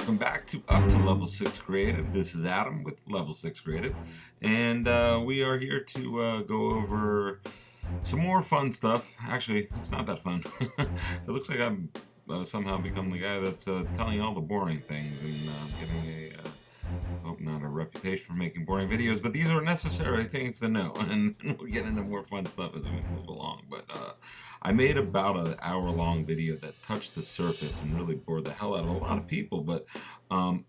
welcome back to Up to Level 6 Creative. This is Adam with Level 6 Creative, and we are here to go over some more fun stuff. Actually, it's not that fun. It looks like I've somehow become the guy that's telling all the boring things and getting hope not a reputation for making boring videos, but these are necessary things to know, and we'll get into more fun stuff as we move along. But I made about an hour-long video that touched the surface and really bored the hell out of a lot of people, but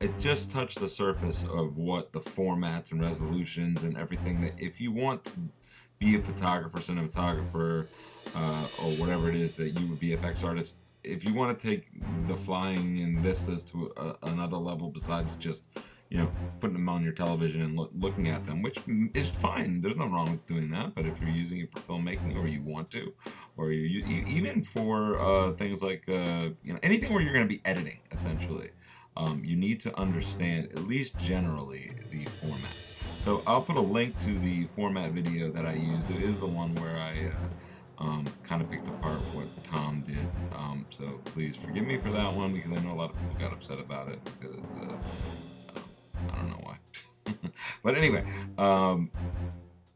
it just touched the surface of what the formats and resolutions and everything that if you want to be a photographer, cinematographer, or whatever it is that you would VFX artist, if you want to take the flying and vistas to another level besides just putting them on your television and looking at them, which is fine. There's nothing wrong with doing that. But if you're using it for filmmaking, or you want to, or you even for things like anything where you're going to be editing, essentially, you need to understand at least generally the formats. So I'll put a link to the format video that I used. It is the one where I kind of picked apart what Tom did. So please forgive me for that one, because I know a lot of people got upset about it because I don't know why. But anyway,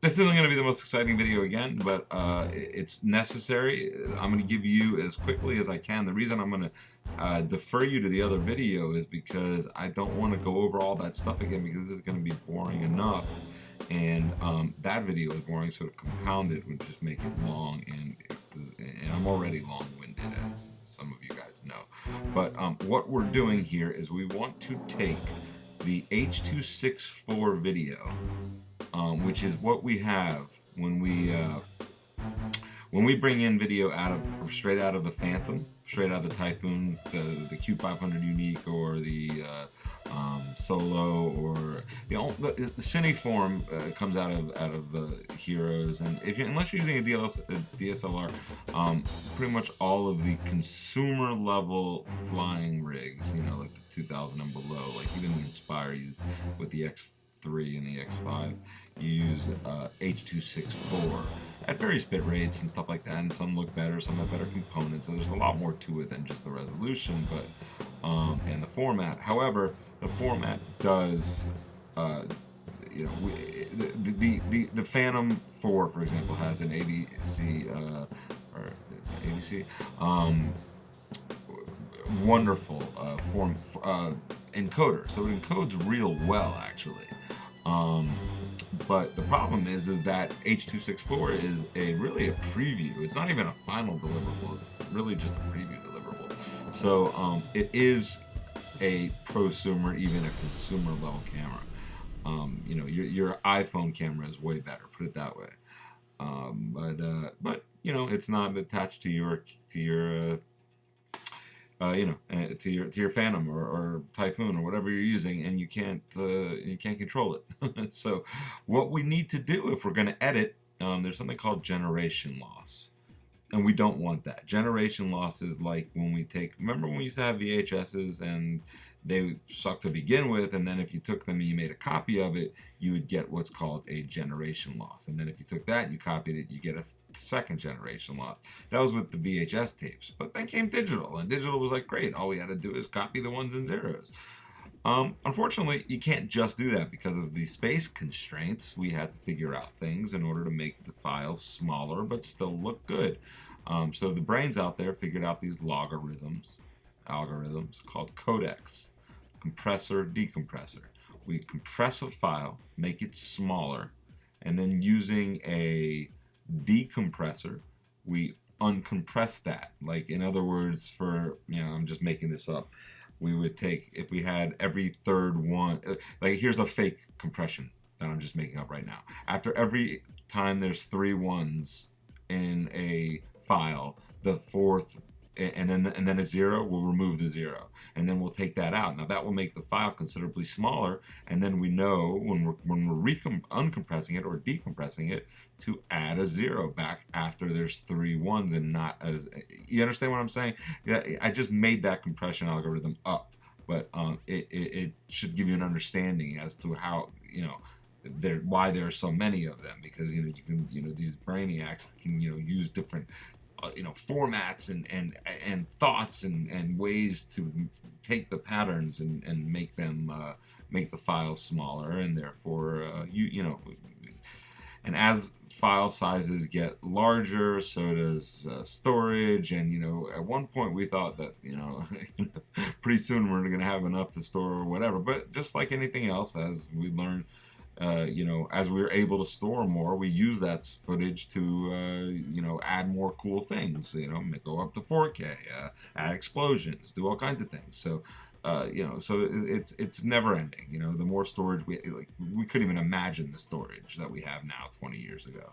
this isn't going to be the most exciting video again, but it's necessary. I'm going to give you as quickly as I can. The reason I'm going to defer you to the other video is because I don't want to go over all that stuff again, because this is going to be boring enough. And that video is boring, so to compound it would just make it long, and I'm already long-winded, as some of you guys know. But what we're doing here is we want to take the h.264 video, which is what we have when we bring in video straight out of the Phantom, straight out of the Typhoon, the Q500 Unique, or the Solo, or the Cineform comes out of the Heroes, and unless you're using a DSLR, pretty much all of the consumer level flying rigs, like the 2000 and below, like even the Inspire with the X3 and the X5, use h.264 at various bit rates and stuff like that, and some look better, some have better components, so there's a lot more to it than just the resolution, but and the format. However, the format does, the Phantom 4, for example, has an ABC wonderful encoder, so it encodes real well, actually. But the problem is that h.264 is really a preview. It's not even a final deliverable. It's really just a preview deliverable. So it is a prosumer, even a consumer level camera. Your iPhone camera is way better, put it that way. But it's not attached to your Phantom or Typhoon or whatever you're using, and you can't control it. So what we need to do if we're going to edit, there's something called generation loss, and we don't want that. Generation loss is like when we remember when we used to have VHSs and they sucked to begin with, and then if you took them and you made a copy of it, you would get what's called a generation loss. And then if you took that and you copied it, you get a second generation loss. That was with the VHS tapes. But then came digital, and digital was like, great, all we had to do is copy the ones and zeros. Unfortunately, you can't just do that because of the space constraints. We had to figure out things in order to make the files smaller but still look good. So the brains out there figured out these algorithms called codecs, compressor, decompressor. We compress a file, make it smaller, and then using a decompressor, we uncompress that. Like, in other words, I'm just making this up, we would take, if we had every third one, like here's a fake compression that I'm just making up right now. After every time there's 3 ones in a file, the fourth and then a 0, we'll remove the 0, and then we'll take that out. Now that will make the file considerably smaller, and then we know when we're uncompressing it or decompressing it to add a 0 back after there's 3 ones, and not as, you understand what I'm saying? Yeah, I just made that compression algorithm up, but it should give you an understanding as to how, why there are so many of them, because you can these brainiacs can use different formats and thoughts and ways to take the patterns and make them make the files smaller, and therefore and as file sizes get larger, so does storage. And at one point we thought that pretty soon we're going to have enough to store or whatever. But just like anything else, as we learn, as we're able to store more, we use that footage to add more cool things. Go up to 4K, add explosions, do all kinds of things. So so it's never ending. The more storage we couldn't even imagine the storage that we have now 20 years ago.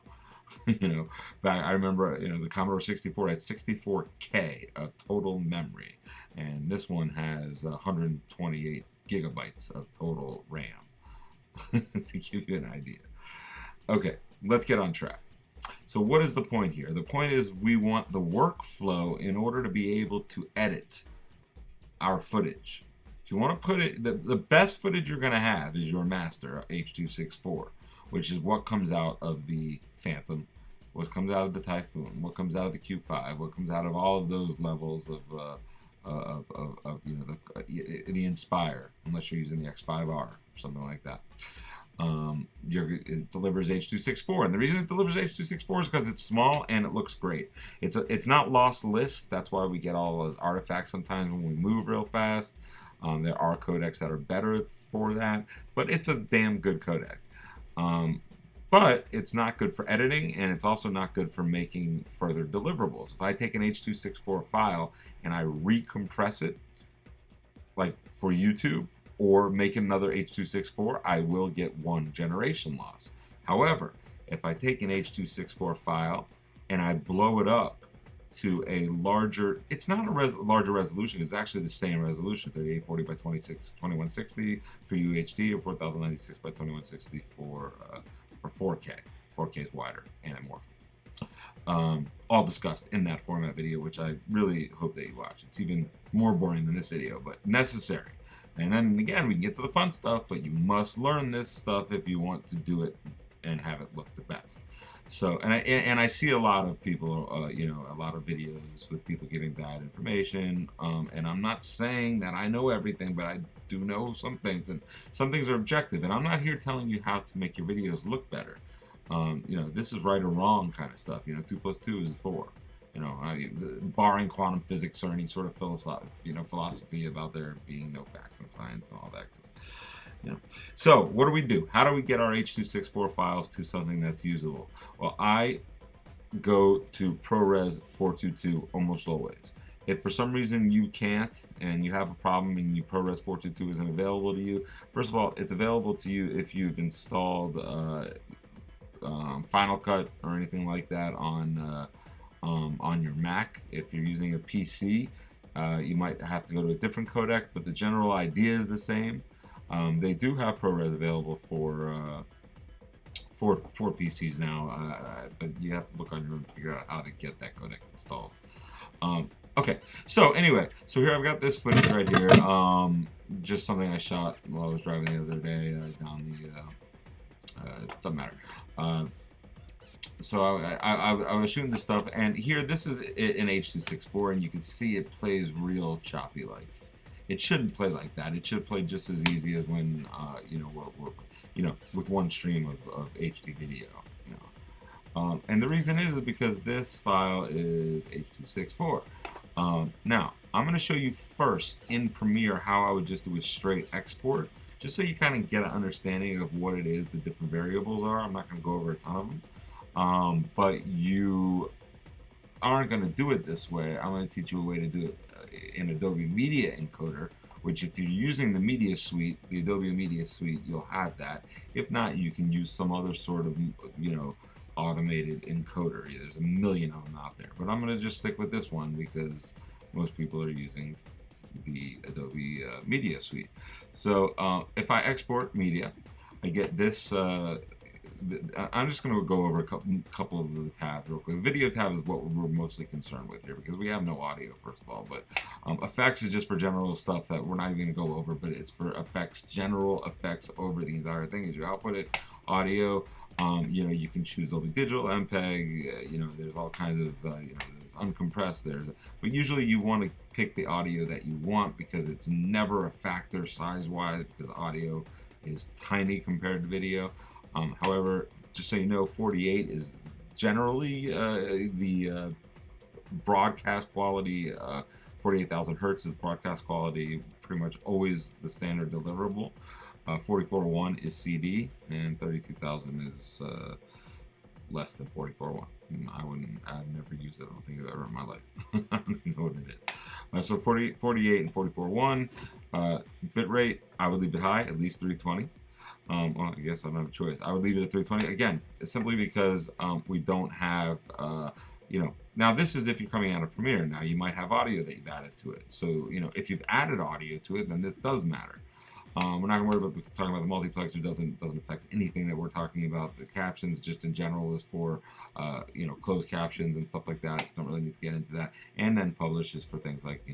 Back, I remember the Commodore 64 had 64K of total memory, and this one has 128 gigabytes of total RAM. To give you an idea. Okay, let's get on track. So what is the point here? The point is we want the workflow in order to be able to edit our footage. If you want to put it, the best footage you're going to have is your master, h.264, which is what comes out of the Phantom, what comes out of the Typhoon, what comes out of the Q5, what comes out of all of those levels of the Inspire, unless you're using the X5R or something like that. It delivers h.264, and the reason it delivers h.264 is because it's small and it looks great. It's not lossless. That's why we get all those artifacts sometimes when we move real fast. There are codecs that are better for that, but it's a damn good codec. But it's not good for editing, and it's also not good for making further deliverables. If I take an h.264 file and I recompress it, like for YouTube, or make another h.264, I will get one generation loss. However, if I take an h.264 file and I blow it up to a larger, it's not a larger resolution, it's actually the same resolution, 3840 by 2160 for UHD, or 4096 by 2160 for 4K. 4K is wider and anamorphic. All discussed in that format video, which I really hope that you watch. It's even more boring than this video, but necessary. And then again, we can get to the fun stuff, but you must learn this stuff if you want to do it and have it look the best. So, and I see a lot of people, a lot of videos with people giving bad information. And I'm not saying that I know everything, but I do know some things, and some things are objective. And I'm not here telling you how to make your videos look better. This is right or wrong kind of stuff. 2 + 2 is 4. Barring quantum physics or any sort of philosophy about there being no facts in science and all that. So what do we do? How do we get our h.264 files to something that's usable? Well, I go to ProRes 422 almost always. If for some reason you can't and you have a problem and ProRes 422 isn't available to you, first of all, it's available to you if you've installed Final Cut or anything like that on your Mac. If you're using a PC, you might have to go to a different codec, but the general idea is the same. They do have ProRes available for PCs now, but you have to look on your own to figure out how to get that codec installed. Okay, so anyway, here I've got this footage right here, just something I shot while I was driving the other day down the, doesn't matter. So I was shooting this stuff, and here, this is an h.264, and you can see it plays real choppy like. It shouldn't play like that. It should play just as easy as when, we're with one stream of HD video, and the reason is because this file is h.264. Now, I'm going to show you first in Premiere how I would just do a straight export, just so you kind of get an understanding of what it is the different variables are. I'm not going to go over a ton of them, but you aren't going to do it this way. I'm going to teach you a way to do it in Adobe Media Encoder, which if you're using the Media Suite, the Adobe Media Suite, you'll have that. If not, you can use some other sort of, automated encoder. There's a million of them out there, but I'm going to just stick with this one because most people are using the Adobe Media Suite. So if I export media, I get this. I'm just going to go over a couple of the tabs real quick. Video tab is what we're mostly concerned with here because we have no audio, first of all. But effects is just for general stuff that we're not even going to go over, but it's for effects, general effects over the entire thing. As you output it, audio, you can choose Dolby Digital, MPEG, there's all kinds of, there's uncompressed there. But usually you want to pick the audio that you want because it's never a factor size-wise, because audio is tiny compared to video. However, just so you know, 48 is generally the broadcast quality. 48,000 hertz is broadcast quality, pretty much always the standard deliverable. 44.1 is CD, and 32,000 is less than 44.1. I've never used it. I don't think I've ever in my life. I don't even know what it is. So 48 and 44.1 bit rate, I would leave it high, at least 320. Well, I guess I don't have a choice. I would leave it at 320 again, simply because we don't have, now this is if you're coming out of Premiere. Now you might have audio that you've added to it. So, if you've added audio to it, then this does matter. We're not going to worry about talking about the multiplexer. Doesn't affect anything that we're talking about. The captions, just in general, is for closed captions and stuff like that. Don't really need to get into that. And then publish is for things like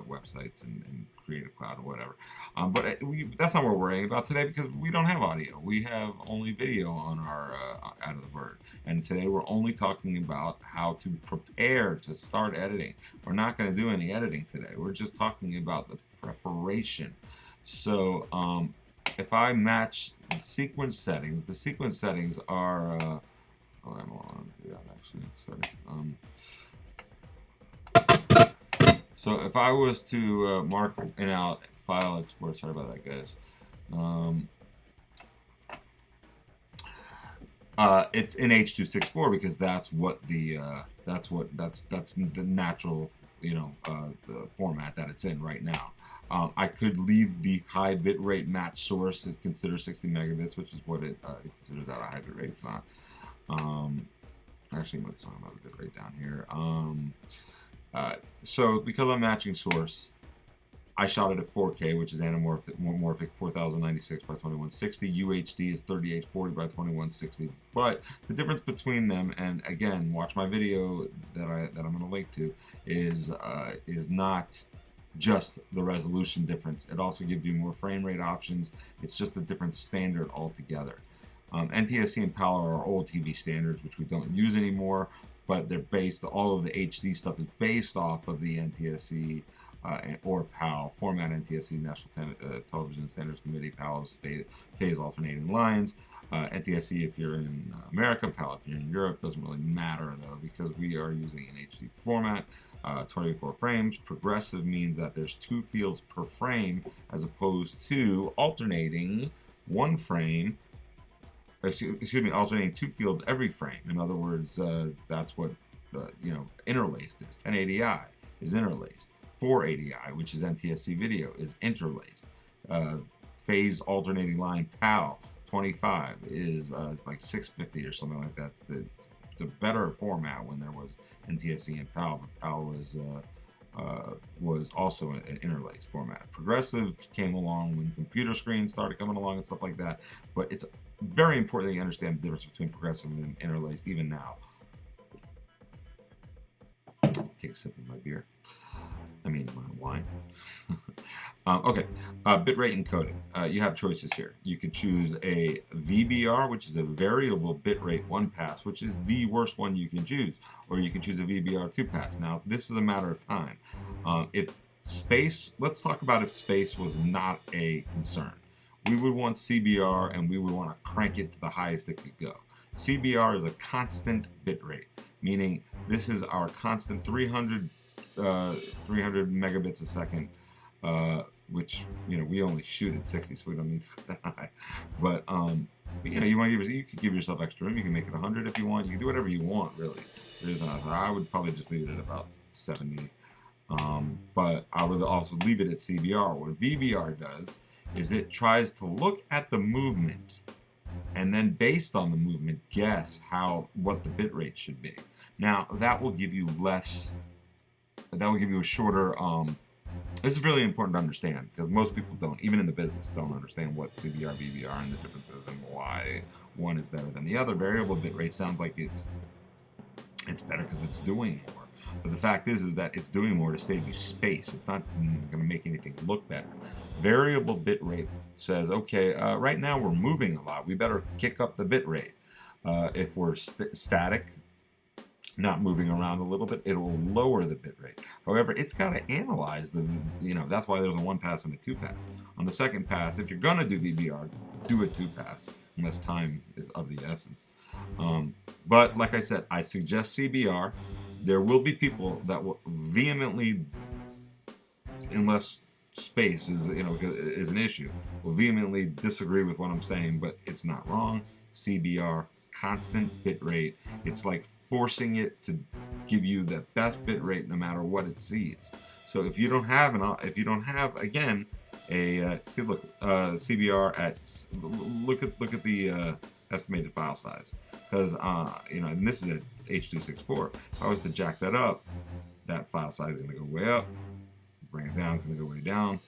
websites and Creative Cloud or whatever. But that's not what we're worrying about today, because we don't have audio. We have only video on our Out of the Bird. And today we're only talking about how to prepare to start editing. We're not going to do any editing today. We're just talking about the preparation. So if I match the sequence settings are I don't want to do that actually. Sorry. So if I was to mark and out file export, sorry about that, guys. It's in h.264 because that's what that's the natural the format that it's in right now. I could leave the high bit rate match source and consider 60 megabits, which is what it considers that a high bit rate. It's not. Actually, I'm talking about the bit rate down here. So because I'm matching source, I shot it at 4K, which is anamorphic 4096 by 2160. UHD is 3840 by 2160. But the difference between them, and again, watch my video that I'm going to link to, is not just the resolution difference. It also gives you more frame rate options. It's just a different standard altogether. NTSC and PAL are our old TV standards, which we don't use anymore, but they're based, all of the HD stuff is based off of the NTSC or PAL format. NTSC, National Television Standards Committee. PAL is phase alternating lines. NTSC if you're in America, PAL if you're in Europe. Doesn't really matter though, because we are using an HD format. 24 frames. Progressive means that there's 2 fields per frame, as opposed to alternating one frame. Excuse me, alternating 2 fields every frame. In other words, that's what interlaced is. 1080i is interlaced. 480i, which is NTSC video, is interlaced. Phase alternating line PAL 25 is like 650 or something like that. It's a better format when there was NTSC and PAL, but PAL was also an interlaced format. Progressive came along when computer screens started coming along and stuff like that, but it's very important that you understand the difference between progressive and interlaced even now. Take a sip of my beer. I mean, my wine. Okay, bitrate encoding. You have choices here. You can choose a VBR, which is a variable bitrate 1-pass, which is the worst one you can choose, or you can choose a VBR 2-pass. Now, this is a matter of time. Let's talk about if space was not a concern. We would want CBR, and we would want to crank it to the highest it could go. CBR is a constant bitrate, meaning this is our constant 300 megabits a second, which we only shoot at 60, so we don't need to go that high. But you could give yourself extra room. You can make it 100 if you want. You can do whatever you want, really. I would probably just leave it at about 70. But I would also leave it at CBR. What VBR does is it tries to look at the movement, and then based on the movement, guess what the bit rate should be. Now that will give you a shorter. This is really important to understand, because most people even in the business, don't understand what CBR, VBR, and the differences, and why one is better than the other. Variable bit rate sounds like it's better because it's doing more. But the fact is that it's doing more to save you space. It's not going to make anything look better. Variable bit rate says, okay, right now we're moving a lot. We better kick up the bit rate. If we're static, not moving around a little bit, it will lower the bit rate. However, it's got to analyze the, that's why there's a 1 pass and a 2 pass. On the second pass, if you're going to do VBR, do a 2 pass, unless time is of the essence. But like I said, I suggest CBR. There will be people that will vehemently, unless space is an issue, will vehemently disagree with what I'm saying, but it's not wrong. CBR, constant bit rate. It's like forcing it to give you the best bit rate no matter what it sees. So if you don't have again a CBR at look at the estimated file size, because and this is at h.264. If I was to jack that up, that file size is going to go way up. Bring it down, it's going to go way down.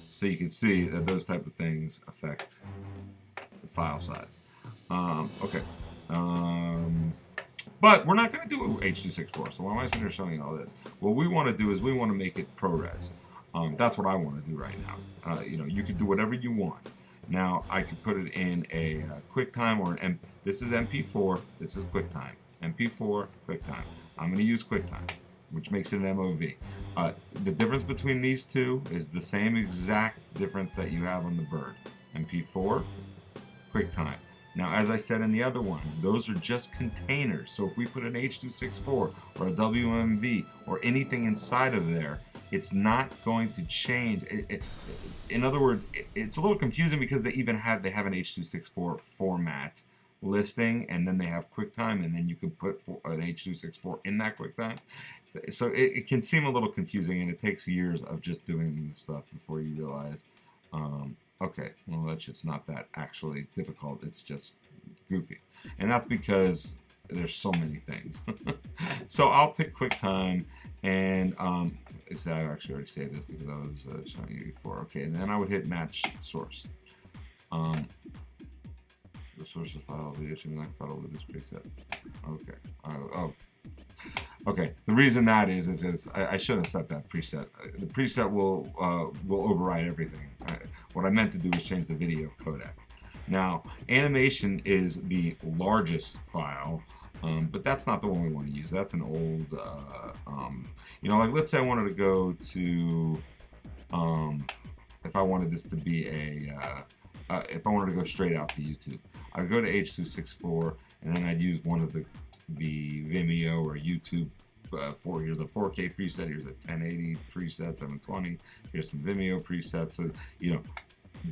So you can see that those type of things affect the file size. Okay. But we're not going to do h.264, so why am I sitting here showing you all this? What we want to do is we want to make it ProRes. That's what I want to do right now. You could do whatever you want. Now, I could put it in a QuickTime or an this is MP4, this is QuickTime. MP4, QuickTime. I'm going to use QuickTime, which makes it an MOV. The difference between these two is the same exact difference that you have on the Bird. MP4, QuickTime. Now, as I said in the other one, those are just containers. So if we put an h.264 or a WMV or anything inside of there, it's not going to change. In other words, it's a little confusing because they have an h.264 format listing, and then they have QuickTime, and then you can put an h.264 in that QuickTime. So it can seem a little confusing, and it takes years of just doing this stuff before you realize, okay, well, that shit's not that actually difficult. It's just goofy. And that's because there's so many things. So I'll pick QuickTime, and I actually already saved this because I was showing you before. Okay, and then I would hit match source. The source of file, the HTML file with this preset. Okay. Okay. The reason that is because I shouldn't have set that preset. The preset will override everything. What I meant to do is change the video codec. Now, animation is the largest file, but that's not the one we want to use. That's an old, like let's say I wanted to go to, if I wanted this to be if I wanted to go straight out to YouTube, I'd go to h.264, and then I'd use one of the Vimeo or YouTube. Here's a 4K preset, here's a 1080 preset, 720, here's some Vimeo presets. So,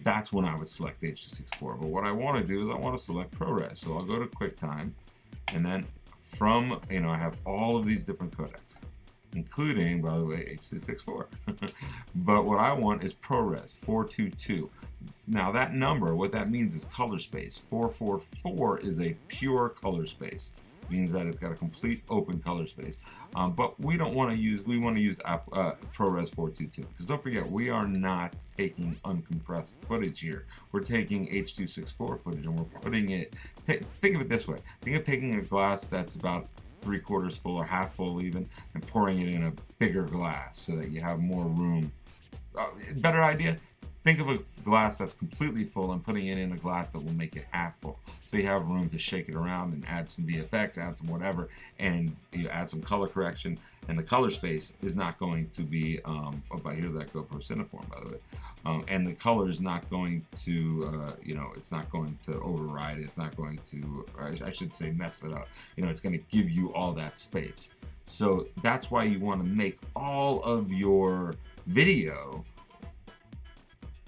that's when I would select h.264. But what I want to do is I want to select ProRes. So I'll go to QuickTime, and then from, I have all of these different codecs, including, by the way, h.264. But what I want is ProRes 422. Now that number, what that means is color space. 444 is a pure color space. Means that it's got a complete open color space. But we want to use ProRes 422, because don't forget, we are not taking uncompressed footage here. We're taking h.264 footage, and we're putting it, think of it this way. Think of taking a glass that's about 3/4 full or half full even, and pouring it in a bigger glass so that you have more room. Better idea? Think of a glass that's completely full and putting it in a glass that will make it half full. So you have room to shake it around and add some VFX, add some whatever, and you add some color correction. And the color space is not going to be, here's that GoPro Cineform, by the way. And the color is not going to, it's not going to override it. It's not going to, I should say, mess it up. It's going to give you all that space. So that's why you want to make all of your video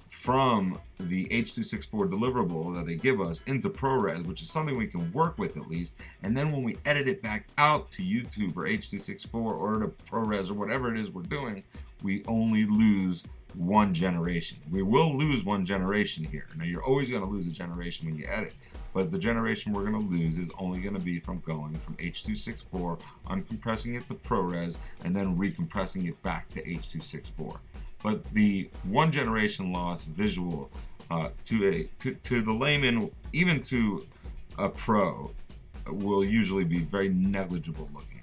from the h.264 deliverable that they give us into ProRes, which is something we can work with at least, and then when we edit it back out to YouTube or h.264 or to ProRes or whatever it is we're doing, we only lose one generation. We will lose one generation here. Now, you're always going to lose a generation when you edit, but the generation we're going to lose is only going to be from going from h.264, uncompressing it to ProRes, and then recompressing it back to h.264. But the one generation loss visual to the layman, even to a pro, will usually be very negligible looking.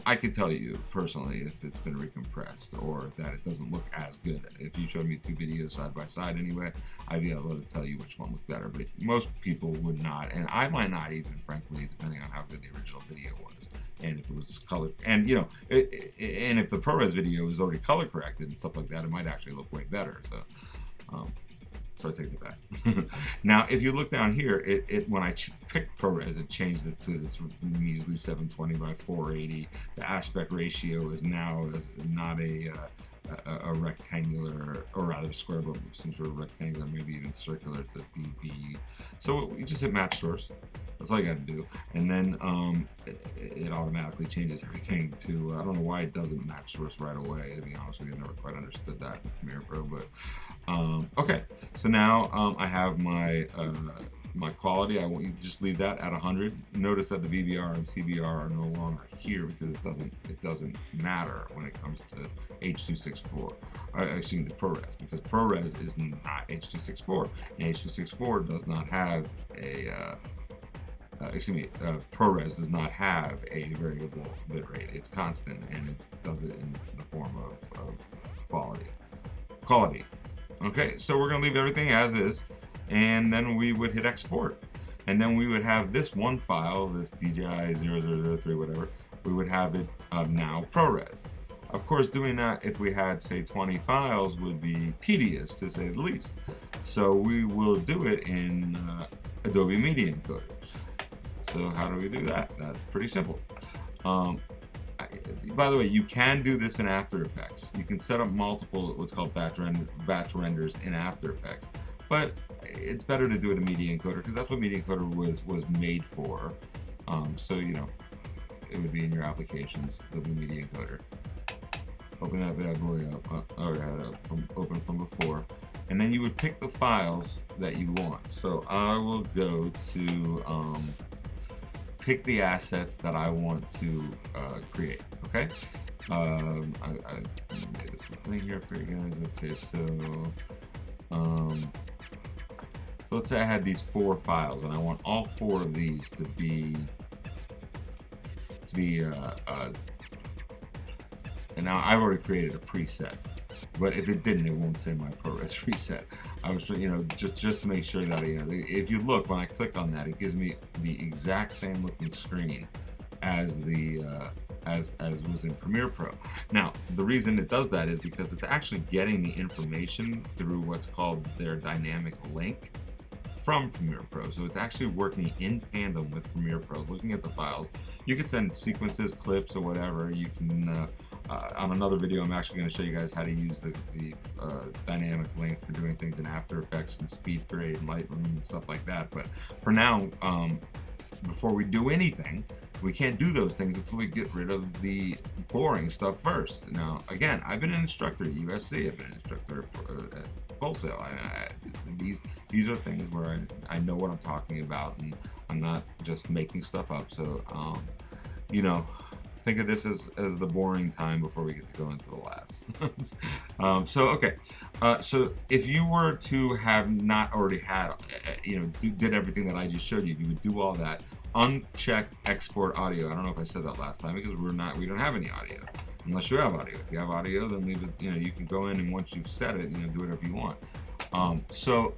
I could tell you personally if it's been recompressed or that it doesn't look as good. If you showed me two videos side by side anyway, I'd be able to tell you which one looked better, but most people would not, and I might not even, frankly, depending on how good the original video was. And if it was color, and you know, and if the ProRes video is already color corrected and stuff like that, it might actually look way better. So I take it back. Now, if you look down here, when I picked ProRes, it changed it to this measly 720 by 480. The aspect ratio is now not a rectangular, or rather square, but some sort of rectangular, maybe even circular to dB. So you just hit match source. That's all you got to do, and then it automatically changes everything to. I don't know why it doesn't match source right away. To be honest with you, I never quite understood that in Premiere Pro. But okay, so now I have my my quality. I want you to just leave that at 100. Notice that the VBR and CBR are no longer here because it doesn't matter when it comes to h.264. Excuse me, the ProRes, because ProRes is not h.264, and h.264 does not have a ProRes does not have a variable bitrate. It's constant, and it does it in the form of quality. Okay, so we're going to leave everything as is, and then we would hit export. And then we would have this one file, this DJI 0003, whatever, we would have it now ProRes. Of course, doing that if we had, say, 20 files would be tedious, to say the least. So we will do it in Adobe Media Encoder. So how do we do that? That's pretty simple. By the way, you can do this in After Effects. You can set up multiple what's called batch renders in After Effects, but it's better to do it in Media Encoder because that's what Media Encoder was made for. So you know, it would be in your applications, Adobe Media Encoder. Open that bad boy up, open from before, and then you would pick the files that you want. So I will go to pick the assets that I want to create. Okay, I made this thing here for you guys. Okay, so let's say I had these 4 files, and I want all 4 of these to be and now I've already created a preset, but if it didn't, it won't say my ProRes preset. I was, you know, just to make sure that, you know, if you look, when I click on that, it gives me the exact same looking screen as the as was in Premiere Pro. Now, the reason it does that is because it's actually getting the information through what's called their dynamic link from Premiere Pro. So it's actually working in tandem with Premiere Pro, looking at the files. You can send sequences, clips, or whatever. You can, on another video, I'm actually going to show you guys how to use the dynamic link for doing things in After Effects and Speed Grade and Lightroom and stuff like that. But for now, before we do anything, we can't do those things until we get rid of the boring stuff first. Now, again, I've been an instructor at USC. I've been an instructor at Wholesale. These are things where I know what I'm talking about, and I'm not just making stuff up. So, you know, think of this as the boring time before we get to go into the labs. So, okay. So if you were to have not already had, you know, did everything that I just showed you, you would do all that. Uncheck export audio. I don't know if I said that last time because we don't have any audio. Unless you have audio. If you have audio, then leave it, you know, you can go in and once you've set it, you know, do whatever you want. So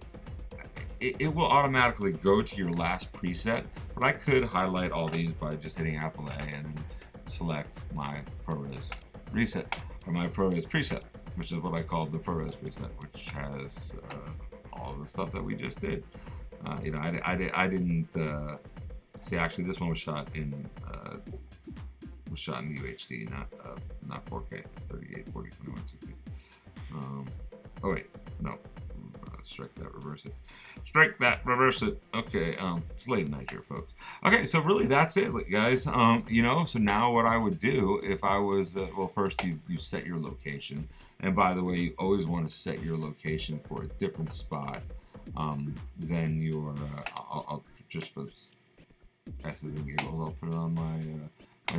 it will automatically go to your last preset, but I could highlight all these by just hitting Apple A and then select my ProRes reset, or my ProRes preset, which is what I call the ProRes preset, which has all of the stuff that we just did. You know, I didn't see, actually this one was shot in UHD, not 4K, 38, 40, 21, 60. Oh wait, no, strike that, reverse it. Strike that, reverse it. Okay, it's late at night here, folks. Okay, so really that's it, guys. You know, so now what I would do if I was, well, first you set your location. And by the way, you always want to set your location for a different spot than your, I'll just for S's and giggles, I'll put it on my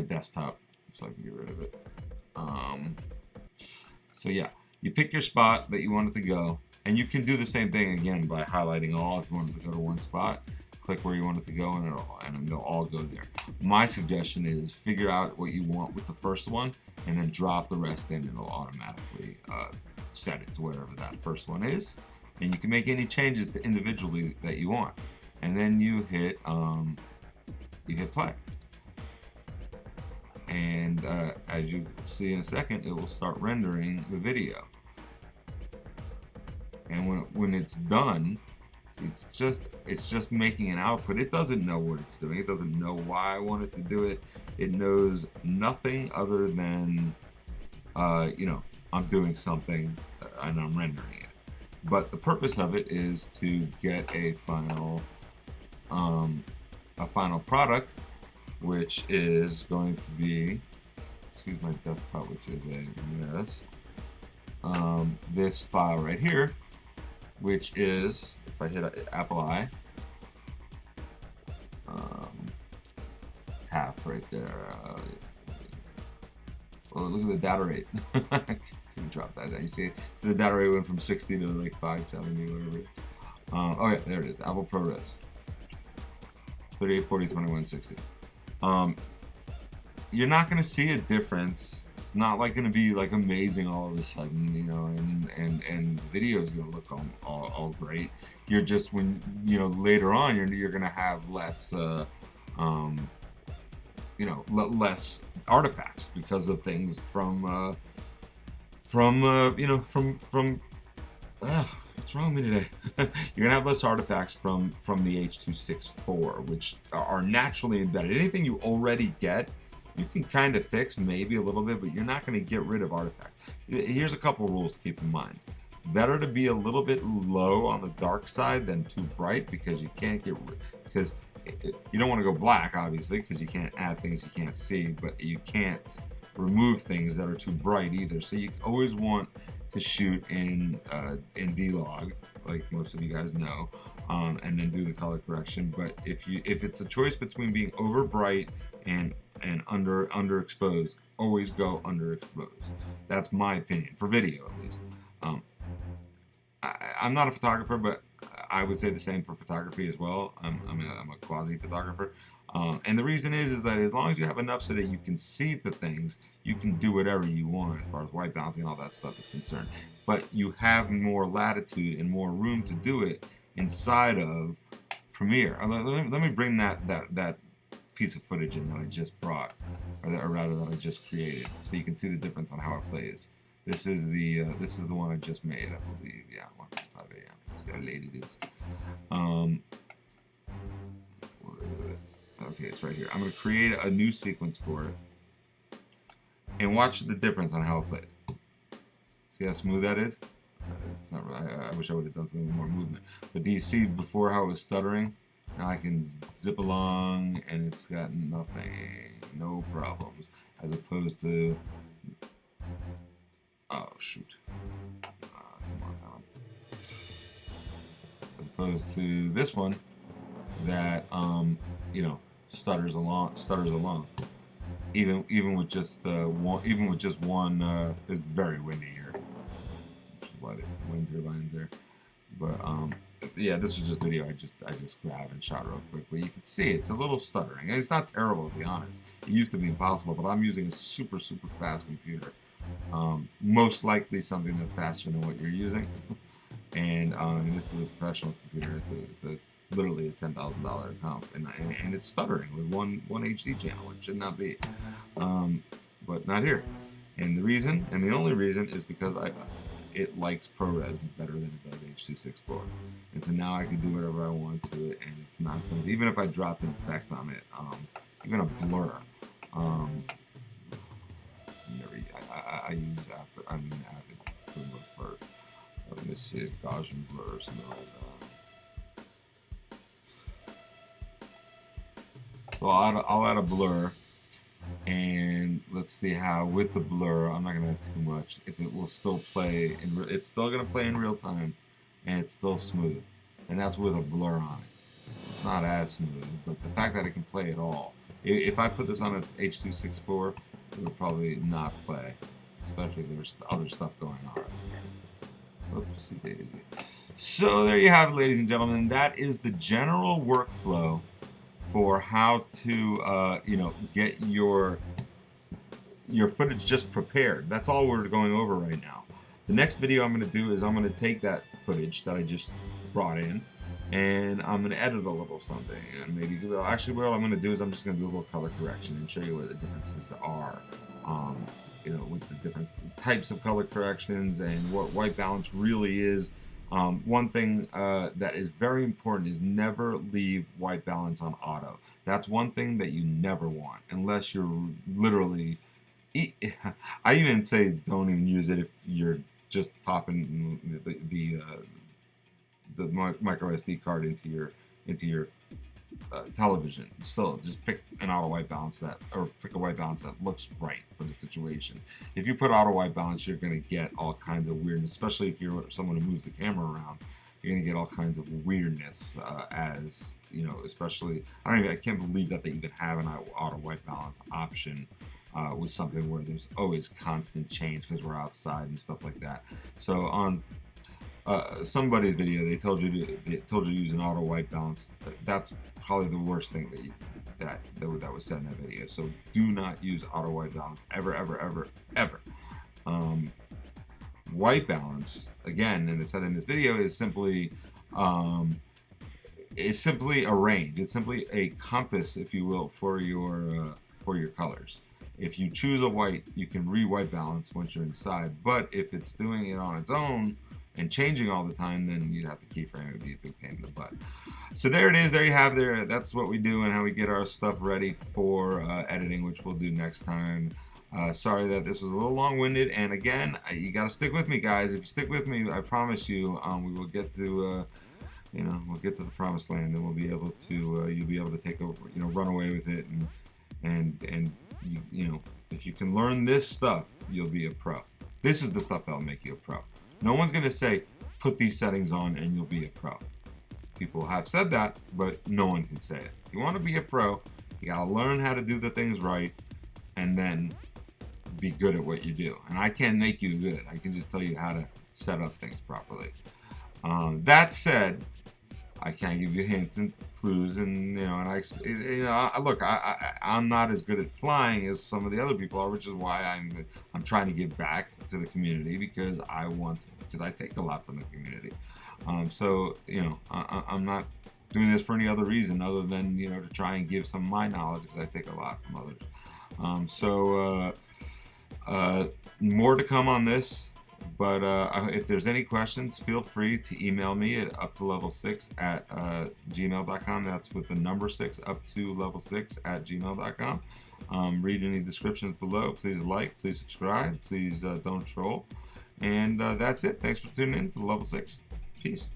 desktop so I can get rid of it. So yeah, you pick your spot that you want it to go, and you can do the same thing again by highlighting all. If you wanted to go to one spot, click where you want it to go, and they'll all go there. My suggestion is figure out what you want with the first one, and then drop the rest in, and it'll automatically set it to whatever that first one is. And you can make any changes to individually that you want, and then you hit play. And as you see in a second, it will start rendering the video. And when it's done, it's just making an output. It doesn't know what it's doing. It doesn't know why I want it to do it. It knows nothing other than, I'm doing something and I'm rendering it. But the purpose of it is to get a final product, which is going to be, excuse my desktop, which is a mess. This file right here, which is, if I hit apply, TAF right there. Oh, look at the data rate. I can drop that down. You see, so the data rate went from 60 to like 570, whatever. Oh yeah, there it is. Apple ProRes. 3840 2160. You're not going to see a difference. It's not like going to be like amazing all of a sudden, and the video is going to look all great. You're just, when later on you're going to have less less artifacts because of things from what's wrong with me today? You're gonna have less artifacts from the h.264, which are naturally embedded. Anything you already get, you can kind of fix maybe a little bit, but you're not going to get rid of artifacts. Here's a couple rules to keep in mind. Better to be a little bit low on the dark side than too bright, because you can't get rid, because you don't want to go black, obviously, because you can't add things you can't see, but you can't remove things that are too bright either. So you always want to shoot in D-Log, like most of you guys know, and then do the color correction. But if it's a choice between being over bright and underexposed, always go underexposed. That's my opinion for video, at least. I'm not a photographer, but I would say the same for photography as well. I'm a quasi photographer, and the reason is that as long as you have enough so that you can see the things, you can do whatever you want as far as white balancing and all that stuff is concerned. But you have more latitude and more room to do it inside of Premiere. Let me bring that piece of footage in that I just brought, or rather that I just created, so you can see the difference on how it plays. This is the one I just made, I believe. Yeah, 1:05 a.m. See how late it is. Okay, it's right here. I'm gonna create a new sequence for it, and watch the difference on how it plays. See how smooth that is? It's not really. I wish I would have done something more movement. But do you see before how it was stuttering? Now I can zip along, and it's got nothing, no problems, as opposed to. Oh shoot! Come on now. As opposed to this one, that stutters along. Even with just one. It's very windy here, which is why the wind turbines there. But yeah, this was just video I just grabbed and shot real quick. But you can see it's a little stuttering. It's not terrible, to be honest. It used to be impossible, but I'm using a super fast computer. Most likely something that's faster than what you're using. And this is a professional computer. It's literally a $10,000 comp, and it's stuttering with one HD channel. It should not be, but not here. And the reason, and the only reason, is because it likes ProRes better than it does h.264. And so now I can do whatever I want to it, and it's not going to, even if I dropped an effect on it, even a blur. I use Avid for the most part. Let me see, Gaussian blur or something like that. So I'll add a blur, and let's see how with the blur, I'm not gonna add too much. If it will still play, it's still gonna play in real time, and it's still smooth, and that's with a blur on it. It's not as smooth, but the fact that it can play at all. If I put this on an h.264, it would probably not play, especially if there's other stuff going on. Oopsie daisy. So there you have it, ladies and gentlemen. That is the general workflow for how to, get your footage just prepared. That's all we're going over right now. The next video I'm going to do is I'm going to take that footage that I just brought in, and I'm going to edit a little something, and maybe actually what I'm going to do is I'm just going to do a little color correction and show you what the differences are, with the different types of color corrections and what white balance really is. One thing that is very important is never leave white balance on auto. That's one thing that you never want unless you're literally. I even say don't even use it if you're just popping the micro SD card into your television. Still, just pick an auto white balance pick a white balance that looks right for the situation. If you put auto white balance, you're going to get all kinds of weirdness, especially if you're someone who moves the camera around. You're going to get all kinds of weirdness, especially I can't believe that they even have an auto white balance option. With something where there's always constant change because we're outside and stuff like that. So on somebody's video, they told you to use an auto white balance. That's probably the worst thing that was said in that video. So do not use auto white balance ever. White balance, again, and it's said in this video, is simply a range. It's simply a compass, if you will, for your colors. If you choose a white, you can re-white balance once you're inside. But if it's doing it on its own and changing all the time, then you'd have to keyframe it. It'd be a big pain in the butt. So there it is. There you have it. That's what we do and how we get our stuff ready for editing, which we'll do next time. Sorry that this was a little long-winded. And again, you got to stick with me, guys. If you stick with me, I promise you, we will get to... we'll get to the promised land, and we'll be able to. You'll be able to take over. Run away with it, and if you can learn this stuff, you'll be a pro. This is the stuff that'll make you a pro. No one's gonna say put these settings on and you'll be a pro. People have said that, but no one can say it. If you want to be a pro, you gotta learn how to do the things right, and then be good at what you do. And I can't make you good. I can just tell you how to set up things properly. That said, I can't give you hints and clues, and look, I'm not as good at flying as some of the other people are, which is why I'm trying to give back to the community because I take a lot from the community. I'm not doing this for any other reason other than to try and give some of my knowledge because I take a lot from others. More to come on this. But if there's any questions, feel free to email me at uptolevel6@gmail.com. That's with the number 6, uptolevel6@gmail.com. Read any descriptions below. Please please subscribe, please don't troll. And that's it. Thanks for tuning in to Level 6. Peace.